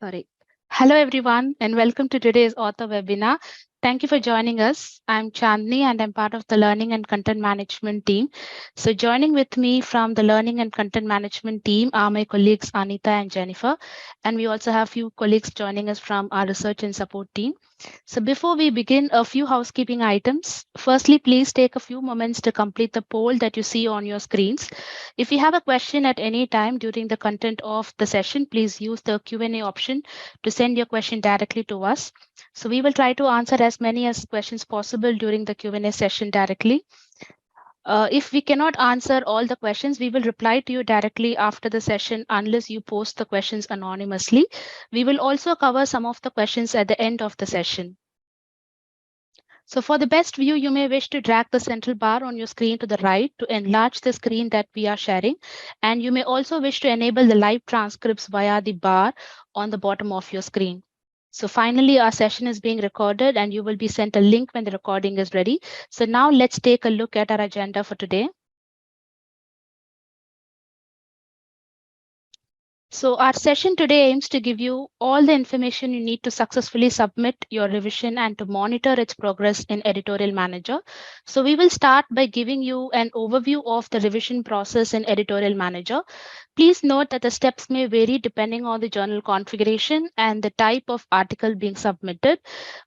Sorry. Hello, everyone, and welcome to today's author webinar. Thank you for joining us. I'm Chandni, and I'm part of the Learning and Content Management team. So joining with me from the Learning and Content Management team are my colleagues, Anita and Jennifer. And we also have a few colleagues joining us from our research and support team. So before we begin, a few housekeeping items. Firstly, please take a few moments to complete the poll that you see on your screens. If you have a question at any time during the content of the session, please use the Q&A option to send your question directly to us. So we will try to answer as many as questions possible during the Q&A session directly. If we cannot answer all the questions, we will reply to you directly after the session unless you post the questions anonymously. We will also cover some of the questions at the end of the session. So for the best view, you may wish to drag the central bar on your screen to the right to enlarge the screen that we are sharing. And you may also wish to enable the live transcripts via the bar on the bottom of your screen. So finally, our session is being recorded and you will be sent a link when the recording is ready. So now let's take a look at our agenda for today. So our session today aims to give you all the information you need to successfully submit your revision and to monitor its progress in Editorial Manager. So we will start by giving you an overview of the revision process in Editorial Manager. Please note that the steps may vary depending on the journal configuration and the type of article being submitted.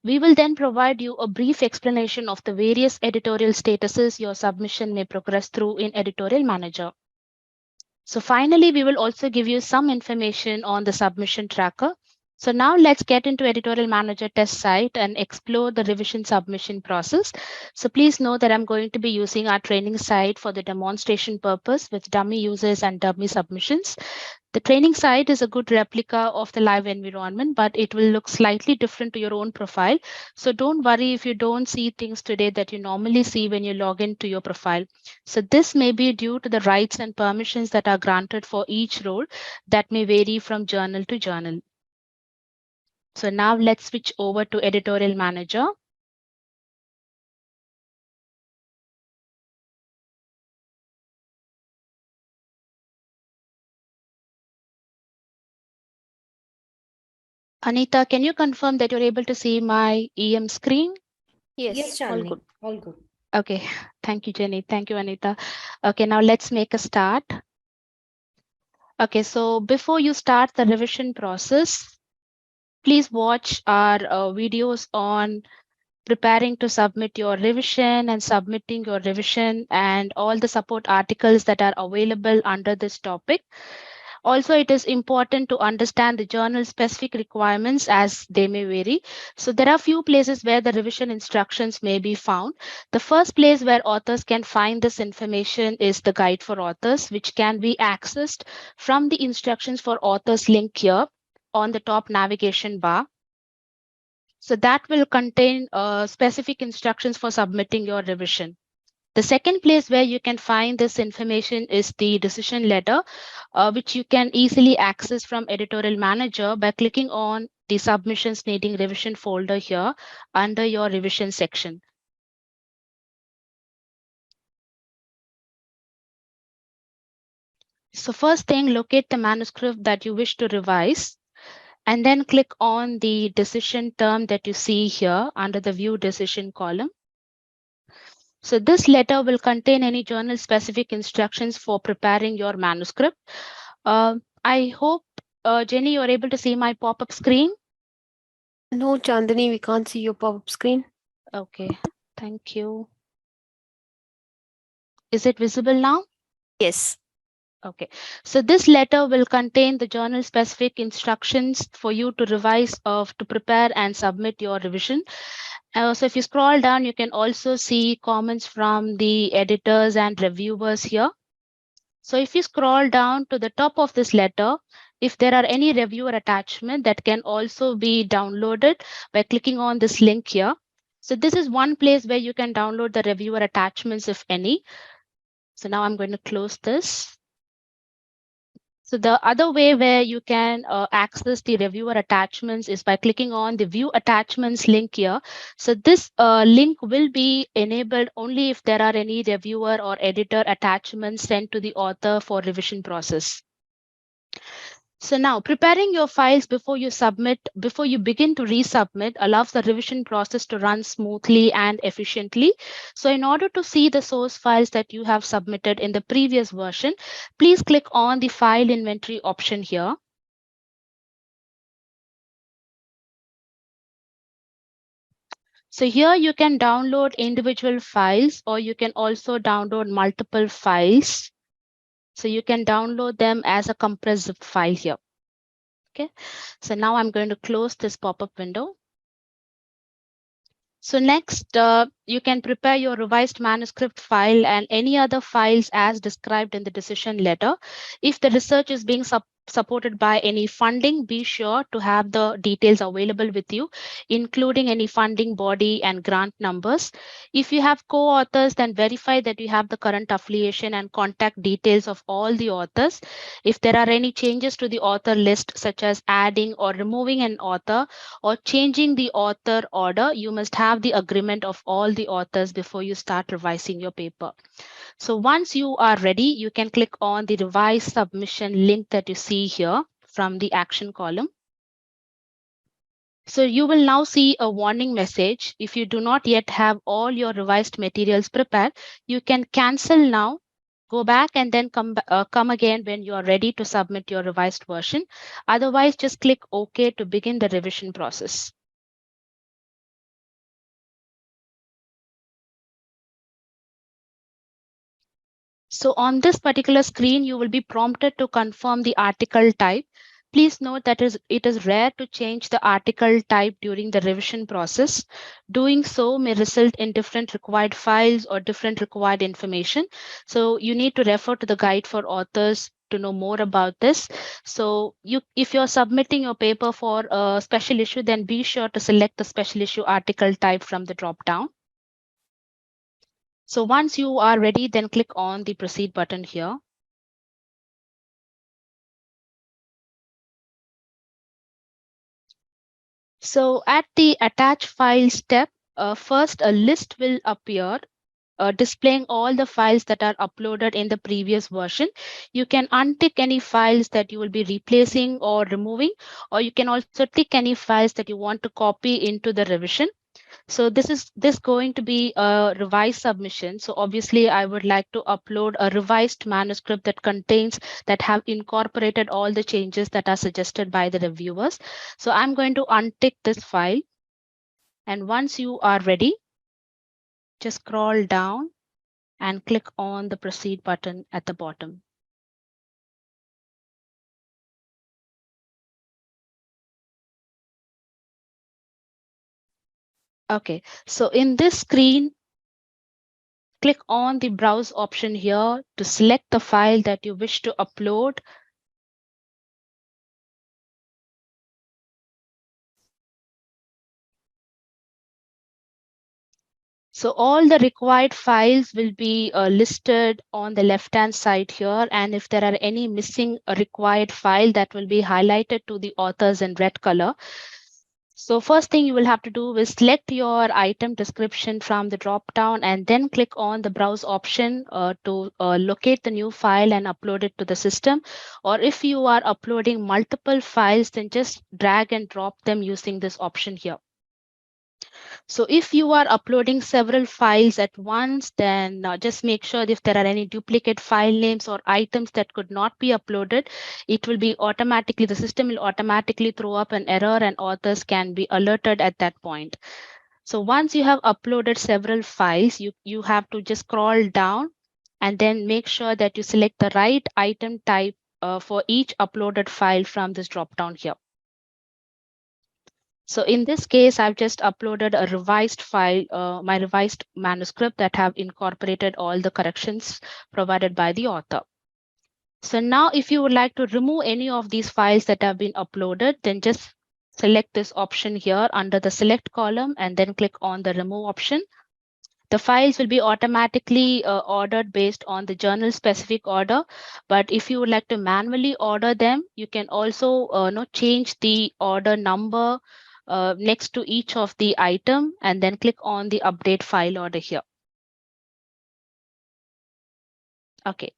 We will then provide you a brief explanation of the various editorial statuses your submission may progress through in Editorial Manager. So finally, we will also give you some information on the submission tracker. So now let's get into Editorial Manager test site and explore the revision submission process. So please know that I'm going to be using our training site for the demonstration purpose with dummy users and dummy submissions. The training site is a good replica of the live environment, but it will look slightly different to your own profile. So don't worry if you don't see things today that you normally see when you log into your profile. So this may be due to the rights and permissions that are granted for each role that may vary from journal to journal. So now let's switch over to Editorial Manager. Anita, can you confirm that you're able to see my EM screen? Yes, all Chandni. good. All good. Okay, thank you, Jenny. Thank you, Anita. Okay, now let's make a start. Okay, so before you start the revision process, please watch our videos on preparing to submit your revision and submitting your revision and all the support articles that are available under this topic. Also, it is important to understand the journal specific requirements as they may vary. So there are few places where the revision instructions may be found. The first place where authors can find this information is the guide for authors, which can be accessed from the instructions for authors link here on the top navigation bar. So that will contain specific instructions for submitting your revision. The second place where you can find this information is the decision letter, which you can easily access from Editorial Manager by clicking on the submissions needing revision folder here under your revision section. So first thing, locate the manuscript that you wish to revise, and then click on the decision term that you see here under the view decision column. So this letter will contain any journal specific instructions for preparing your manuscript. I hope, Jenny, you're able to see my pop-up screen. No, Chandani, we can't see your pop-up screen. Okay, thank you. Is it visible now? Yes. Okay, so this letter will contain the journal specific instructions for you to revise to prepare and submit your revision. So if you scroll down, you can also see comments from the editors and reviewers here. So if you scroll down to the top of this letter, if there are any reviewer attachment that can also be downloaded by clicking on this link here. So this is one place where you can download the reviewer attachments, if any. So now I'm going to close this. So the other way where you can access the reviewer attachments is by clicking on the view attachments link here. So this link will be enabled only if there are any reviewer or editor attachments sent to the author for revision process. So now preparing your files before you begin to resubmit allows the revision process to run smoothly and efficiently. So in order to see the source files that you have submitted in the previous version, please click on the file inventory option here. So here you can download individual files, or you can also download multiple files. So you can download them as a compressed zip file here. Okay. So now I'm going to close this pop-up window. So next, you can prepare your revised manuscript file and any other files as described in the decision letter. If the research is being supported by any funding, be sure to have the details available with you, including any funding body and grant numbers. If you have co-authors, then verify that you have the current affiliation and contact details of all the authors. If there are any changes to the author list, such as adding or removing an author or changing the author order, you must have the agreement of all the authors before you start revising your paper. So once you are ready, you can click on the revise submission link that you see here from the action column. So you will now see a warning message. If you do not yet have all your revised materials prepared, you can cancel now, go back, and then come again when you are ready to submit your revised version. Otherwise, just click OK to begin the revision process. So on this particular screen, you will be prompted to confirm the article type. Please note that it is rare to change the article type during the revision process. Doing so may result in different required files or different required information. So you need to refer to the guide for authors to know more about this. So if you're submitting your paper for a special issue, then be sure to select the special issue article type from the drop down. So once you are ready, then click on the proceed button here. So at the attach file step, first a list will appear displaying all the files that are uploaded in the previous version. You can untick any files that you will be replacing or removing, or you can also tick any files that you want to copy into the revision. So this going to be a revised submission. So obviously I would like to upload a revised manuscript that have incorporated all the changes that are suggested by the reviewers. So I'm going to untick this file. And once you are ready, just scroll down and click on the proceed button at the bottom. Okay, so in this screen, click on the browse option here to select the file that you wish to upload. So all the required files will be listed on the left-hand side here. And if there are any missing required file, that will be highlighted to the authors in red color. So first thing you will have to do is select your item description from the drop down and then click on the browse option to locate the new file and upload it to the system. Or if you are uploading multiple files, then just drag and drop them using this option here. So if you are uploading several files at once, then just make sure if there are any duplicate file names or items that could not be uploaded, the system will automatically throw up an error and authors can be alerted at that point. So once you have uploaded several files, you have to just scroll down and then make sure that you select the right item type for each uploaded file from this drop down here. So in this case, I've just uploaded a revised file, my revised manuscript that have incorporated all the corrections provided by the author. So now if you would like to remove any of these files that have been uploaded, then just select this option here under the select column and then click on the remove option. The files will be automatically ordered based on the journal specific order. But if you would like to manually order them, you can also change the order number next to each of the item and then click on the update file order here. Okay.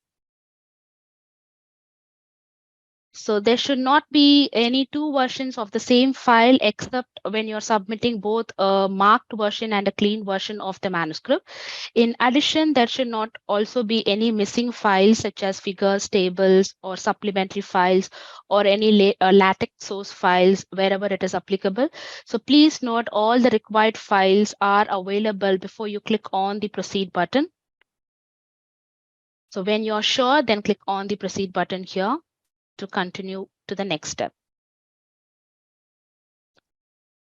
So there should not be any two versions of the same file except when you're submitting both a marked version and a clean version of the manuscript. In addition, there should not also be any missing files such as figures, tables, or supplementary files, or any LaTeX source files wherever it is applicable. So please note all the required files are available before you click on the proceed button. So when you're sure, then click on the proceed button here to continue to the next step.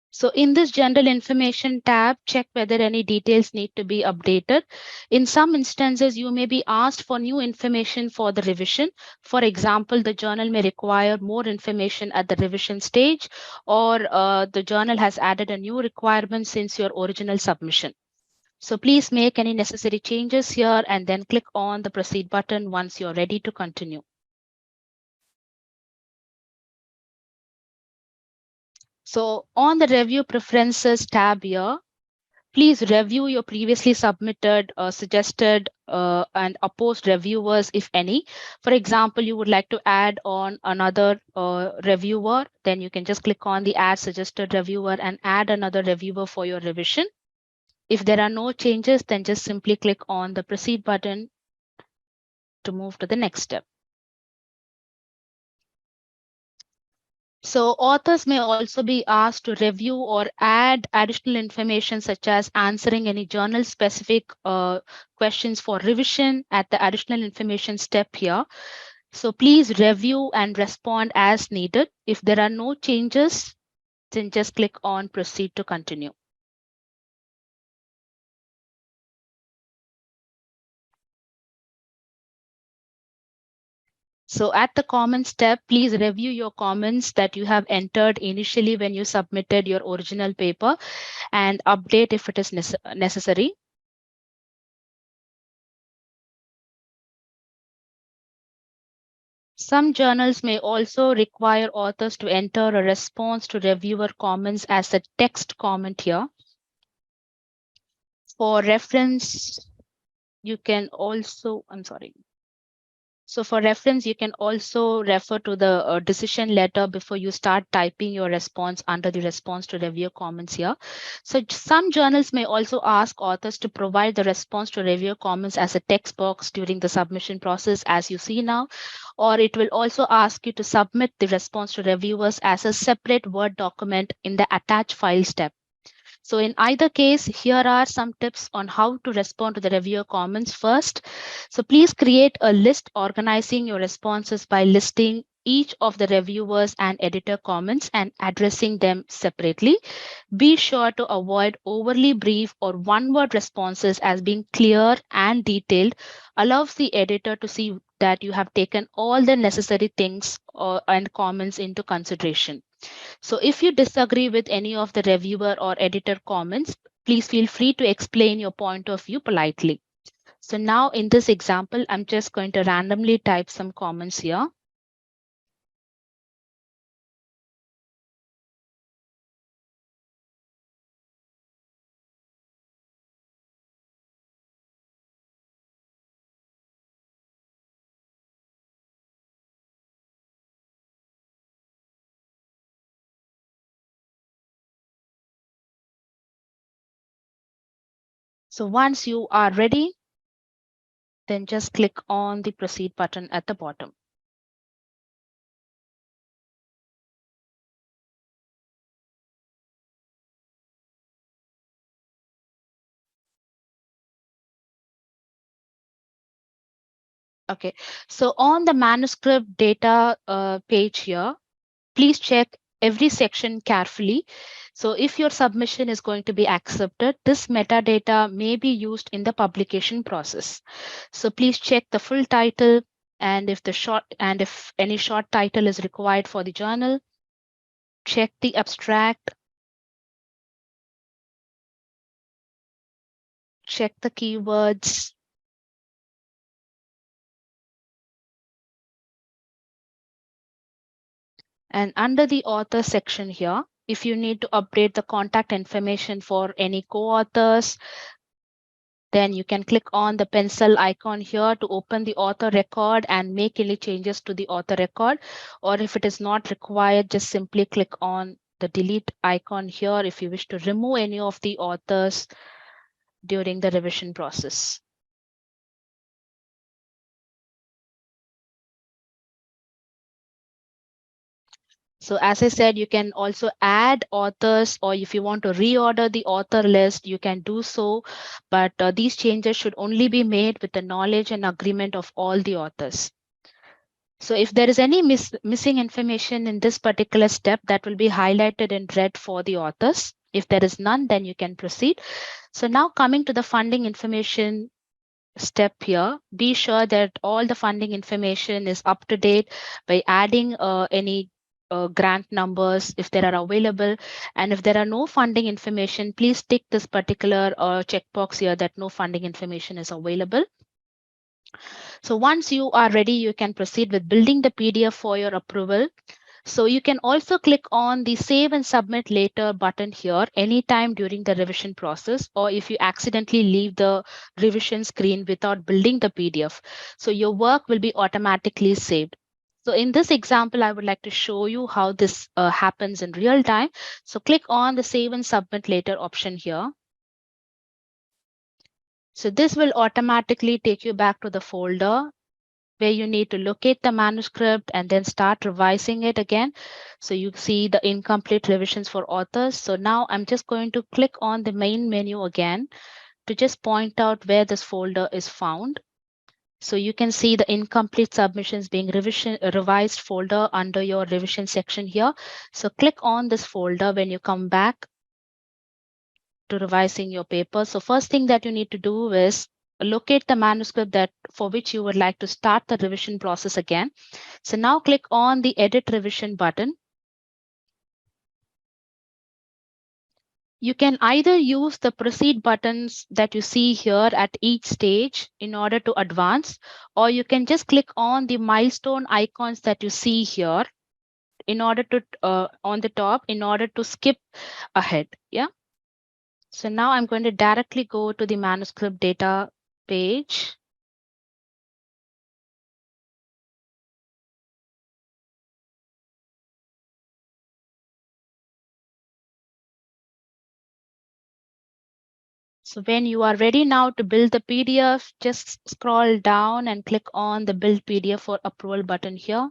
So in this general information tab, check whether any details need to be updated. In some instances, you may be asked for new information for the revision. For example, the journal may require more information at the revision stage, or the journal has added a new requirement since your original submission. So please make any necessary changes here and then click on the proceed button once you're ready to continue. So on the review preferences tab here, please review your previously submitted, suggested, and opposed reviewers, if any. For example, you would like to add on another reviewer, then you can just click on the add suggested reviewer and add another reviewer for your revision. If there are no changes, then just simply click on the proceed button to move to the next step. So authors may also be asked to review or add additional information such as answering any journal specific questions for revision at the additional information step here. So please review and respond as needed. If there are no changes, then just click on proceed to continue. So at the comments tab, please review your comments that you have entered initially when you submitted your original paper and update if it is necessary. Some journals may also require authors to enter a response to reviewer comments as a text comment here. For reference, you can also, So for reference, you can also refer to the decision letter before you start typing your response under the response to review comments here. So some journals may also ask authors to provide the response to review comments as a text box during the submission process, as you see now, or it will also ask you to submit the response to reviewers as a separate Word document in the attach files tab. So in either case, here are some tips on how to respond to the reviewer comments first. So please create a list organizing your responses by listing each of the reviewers and editor comments and addressing them separately. Be sure to avoid overly brief or one-word responses, as being clear and detailed allows the editor to see that you have taken all the necessary things and comments into consideration. So if you disagree with any of the reviewer or editor comments, please feel free to explain your point of view politely. So now in this example, I'm just going to randomly type some comments here. So once you are ready, then just click on the proceed button at the bottom. Okay, so on the manuscript data page here, please check every section carefully. So if your submission is going to be accepted, this metadata may be used in the publication process. So please check the full title and if any short title is required for the journal. Check the abstract. Check the keywords. And under the author section here, if you need to update the contact information for any co-authors, then you can click on the pencil icon here to open the author record and make any changes to the author record. Or if it is not required, just simply click on the delete icon here if you wish to remove any of the authors during the revision process. So as I said, you can also add authors, or if you want to reorder the author list, you can do so. But these changes should only be made with the knowledge and agreement of all the authors. So if there is any missing information in this particular step, that will be highlighted in red for the authors. If there is none, then you can proceed. So now coming to the funding information step here, be sure that all the funding information is up to date by adding any grant numbers if there are available. And if there are no funding information, please tick this particular checkbox here that no funding information is available. So once you are ready, you can proceed with building the PDF for your approval. So you can also click on the Save and Submit Later button here anytime during the revision process, or if you accidentally leave the revision screen without building the PDF. So your work will be automatically saved. So in this example, I would like to show you how this happens in real time. So click on the Save and Submit Later option here. So this will automatically take you back to the folder where you need to locate the manuscript and then start revising it again. So you see the incomplete revisions for authors. So now I'm just going to click on the main menu again to just point out where this folder is found. So you can see the incomplete submissions being revised folder under your revision section here. So click on this folder when you come back to revising your paper. So first thing that you need to do is locate the manuscript that for which you would like to start the revision process again. So now click on the Edit Revision button. You can either use the proceed buttons that you see here at each stage in order to advance, or you can just click on the milestone icons that you see here in order to on the top in order to skip ahead. Yeah. So now I'm going to directly go to the manuscript data page. So when you are ready now to build the PDF, just scroll down and click on the Build PDF for Approval button here.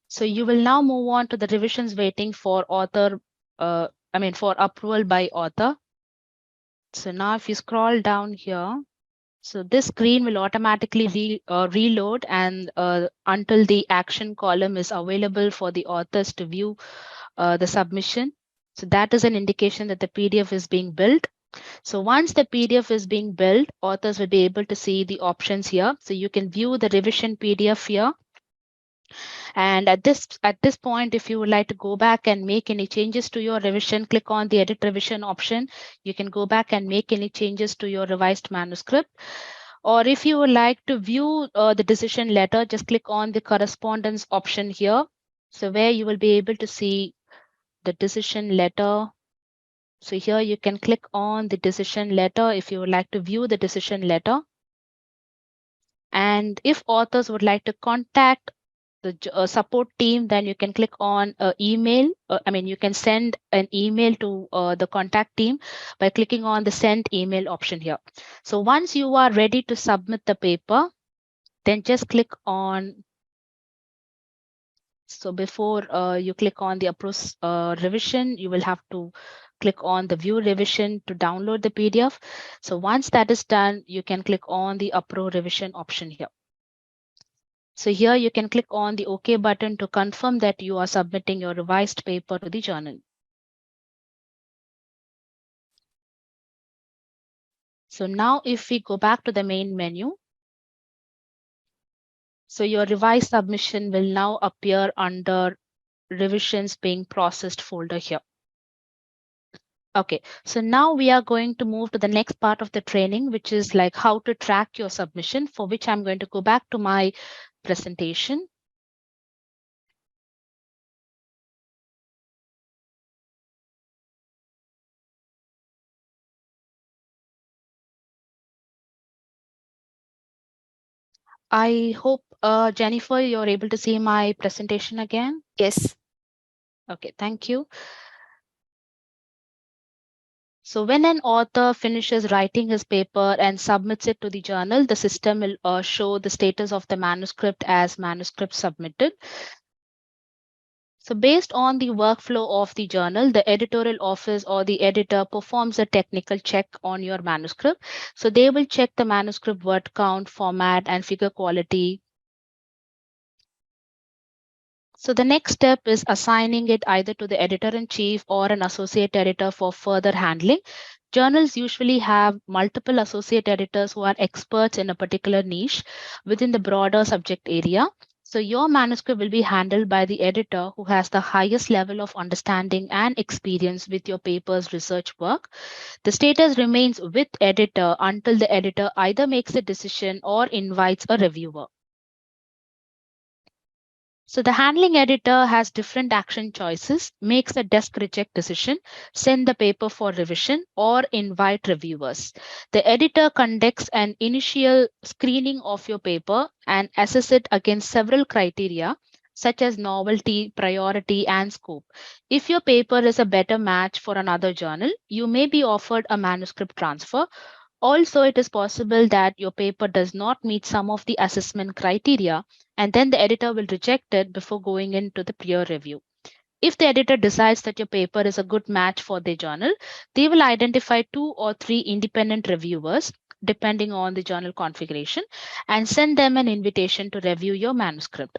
So you will now move on to the revisions waiting for for approval by author. So now if you scroll down here, so this screen will automatically reload and until the action column is available for the authors to view the submission. So that is an indication that the PDF is being built. So once the PDF is being built, authors will be able to see the options here. So you can view the revision PDF here. And at this point, if you would like to go back and make any changes to your revision, click on the Edit Revision option. You can go back and make any changes to your revised manuscript. Or if you would like to view the decision letter, just click on the correspondence option here. So where you will be able to see the decision letter. So here you can click on the decision letter if you would like to view the decision letter. And if authors would like to contact the support team, then you can click on email. You can send an email to the contact team by clicking on the send email option here. So once you are ready to submit the paper, then just click on. So before you click on the approach revision, you will have to click on the view revision to download the PDF. So once that is done, you can click on the approve revision option here. So here you can click on the OK button to confirm that you are submitting your revised paper to the journal. So now if we go back to the main menu, so your revised submission will now appear under revisions being processed folder here. Okay, so now we are going to move to the next part of the training, which is like how to track your submission, for which I'm going to go back to my presentation. I hope, Jennifer, you're able to see my presentation again. Yes. Okay, thank you. So when an author finishes writing his paper and submits it to the journal, the system will show the status of the manuscript as manuscript submitted. So based on the workflow of the journal, the editorial office or the editor performs a technical check on your manuscript. So they will check the manuscript word count, format, and figure quality. So the next step is assigning it either to the editor-in-chief or an associate editor for further handling. Journals usually have multiple associate editors who are experts in a particular niche within the broader subject area. So your manuscript will be handled by the editor who has the highest level of understanding and experience with your paper's research work. The status remains with editor until the editor either makes a decision or invites a reviewer. So the handling editor has different action choices, makes a desk reject decision, send the paper for revision, or invite reviewers. The editor conducts an initial screening of your paper and assess it against several criteria such as novelty, priority, and scope. If your paper is a better match for another journal, you may be offered a manuscript transfer. Also, it is possible that your paper does not meet some of the assessment criteria, and then the editor will reject it before going into the peer review. If the editor decides that your paper is a good match for their journal, they will identify 2 or 3 independent reviewers, depending on the journal configuration, and send them an invitation to review your manuscript.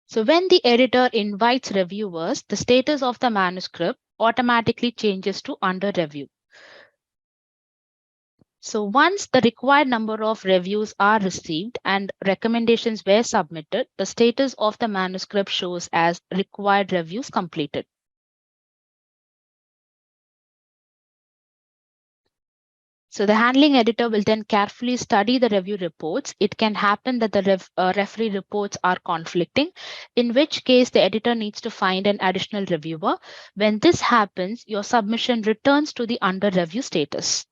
So when the editor invites reviewers, the status of the manuscript automatically changes to under review. So once the required number of reviews are received and recommendations were submitted, the status of the manuscript shows as required reviews completed. So the handling editor will then carefully study the review reports. It can happen that the referee reports are conflicting, in which case the editor needs to find an additional reviewer. When this happens, your submission returns to the under review status.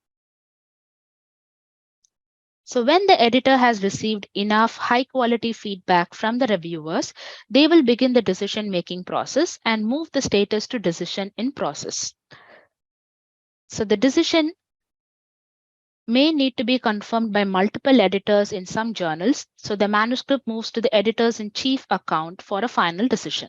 So when the editor has received enough high quality feedback from the reviewers, they will begin the decision making process and move the status to decision in process. So the decision may need to be confirmed by multiple editors in some journals. So the manuscript moves to the editors in chief account for a final decision.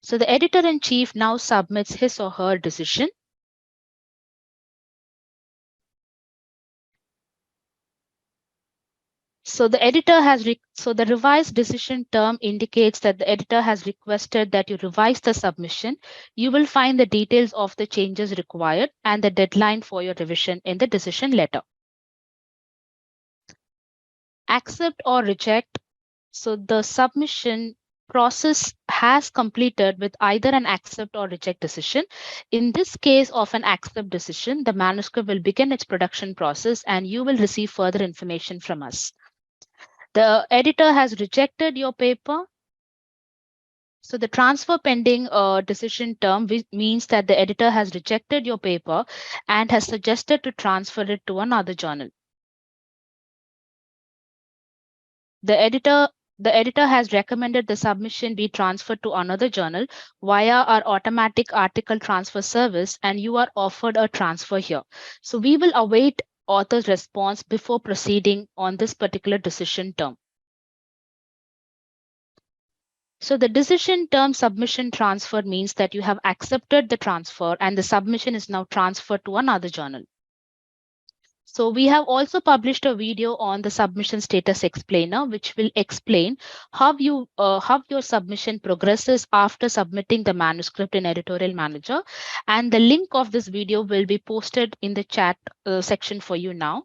So the editor in chief now submits his or her decision. So the the revised decision term indicates that the editor has requested that you revise the submission. You will find the details of the changes required and the deadline for your revision in the decision letter. Accept or reject. So the submission process has completed with either an accept or reject decision. In this case of an accept decision, the manuscript will begin its production process and you will receive further information from us. The editor has rejected your paper. So the transfer pending decision term means that the editor has rejected your paper and has suggested to transfer it to another journal. The editor has recommended the submission be transferred to another journal via our automatic article transfer service, and you are offered a transfer here. So we will await author's response before proceeding on this particular decision term. So the decision term submission transfer means that you have accepted the transfer and the submission is now transferred to another journal. So we have also published a video on the submission status explainer, which will explain how your submission progresses after submitting the manuscript in Editorial Manager. And the link of this video will be posted in the chat section for you now.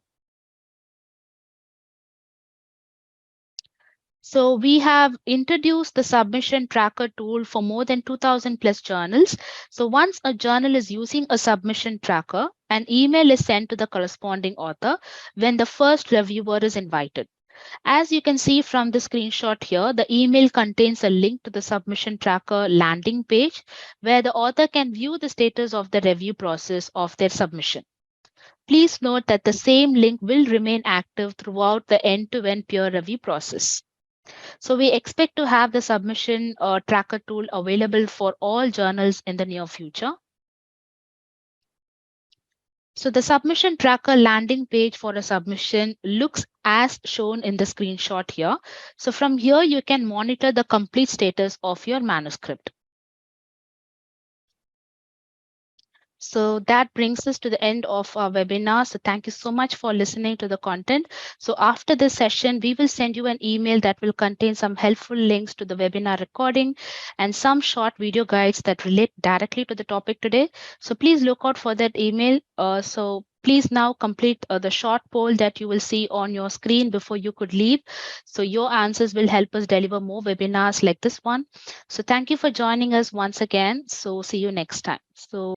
So we have introduced the submission tracker tool for more than 2000 plus journals. So once a journal is using a submission tracker, an email is sent to the corresponding author when the first reviewer is invited. As you can see from the screenshot here, the email contains a link to the submission tracker landing page where the author can view the status of the review process of their submission. Please note that the same link will remain active throughout the end-to-end peer review process. So we expect to have the submission tracker tool available for all journals in the near future. So the submission tracker landing page for a submission looks as shown in the screenshot here. So from here, you can monitor the complete status of your manuscript. So that brings us to the end of our webinar. So thank you so much for listening to the content. So after this session, we will send you an email that will contain some helpful links to the webinar recording and some short video guides that relate directly to the topic today. So please look out for that email. So please now complete the short poll that you will see on your screen before you could leave. So your answers will help us deliver more webinars like this one. So thank you for joining us once again. So see you next time. So